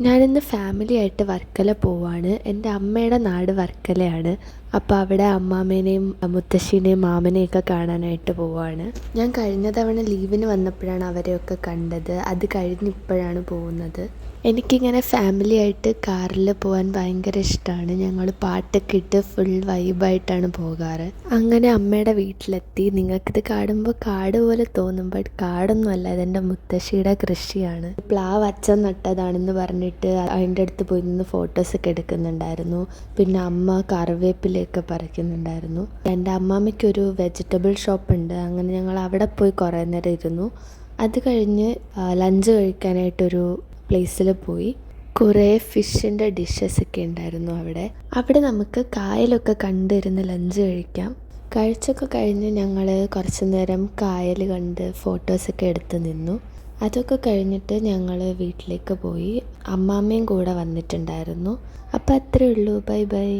ഞാനിന്ന് ഫാമിലിയായിട്ട് വർക്കല പോവാണ്. എൻ്റെ അമ്മയുടെ നാട് വർക്കലയാണ്. അപ്പോൾ അവിടെ അമ്മാമ്മേനെയും മുത്തശ്ശീനെയും മാമനെയൊക്കെ കാണാനായിട്ട് പോവാണ്. ഞാൻ കഴിഞ്ഞ തവണ ലീവിന് വന്നപ്പോഴാണ് അവരെയൊക്കെ കണ്ടത്. അത് കഴിഞ്ഞ് ഇപ്പോഴാണ് പോകുന്നത്. എനിക്കിങ്ങനെ ഫാമിലിയായിട്ട് കാറിൽ പോകാൻ ഭയങ്കര ഇഷ്ടമാണ്. ഞങ്ങൾ പാട്ടൊക്കെ ഇട്ട് ഫുൾ വൈബായിട്ടാണ് പോകാറ്. അങ്ങനെ അമ്മയുടെ വീട്ടിലെത്തി. നിങ്ങൾക്കിത് കാണുമ്പോൾ കാട് പോലെ തോന്നും, ബട്ട് കാടൊന്നുമല്ല, ഇതെൻ്റെ മുത്തശ്ശിയുടെ കൃഷിയാണ്. പ്ലാവ് അച്ഛൻ നട്ടതാണെന്ന് പറഞ്ഞിട്ട് അതിൻ്റെ അടുത്ത് പോയി നിന്ന് ഫോട്ടോസൊക്കെ എടുക്കുന്നുണ്ടായിരുന്നു. പിന്നെ അമ്മ കറിവേപ്പിലയൊക്കെ പറിക്കുന്നുണ്ടായിരുന്നു. എൻ്റെ അമ്മാമ്മയ്ക്കൊരു വെജിറ്റബിൾ ഷോപ്പുണ്ട്. അങ്ങനെ ഞങ്ങൾ അവിടെ പോയി കുറേ നേരം ഇരുന്നു. അത് കഴിഞ്ഞ് ലഞ്ച് കഴിക്കാനായിട്ടൊരു പ്ലേസിൽ പോയി. കുറേ ഫിഷിൻ്റെ ഡിഷസൊക്കെ ഉണ്ടായിരുന്നു അവിടെ നമുക്ക് കായലൊക്കെ കണ്ടിരുന്ന് ലഞ്ച് കഴിക്കാം. കഴിച്ചൊക്കെ കഴിഞ്ഞ് ഞങ്ങൾ കുറച്ച് നേരം കായൽ കണ്ട് ഫോട്ടോസൊക്കെ എടുത്ത് നിന്നു. അതൊക്കെ കഴിഞ്ഞിട്ട് ഞങ്ങൾ വീട്ടിലേക്ക് പോയി. അമ്മാമ്മയും കൂടെ വന്നിട്ടുണ്ടായിരുന്നു. അപ്പോൾ അത്രയേ ഉള്ളൂ. Bye bye.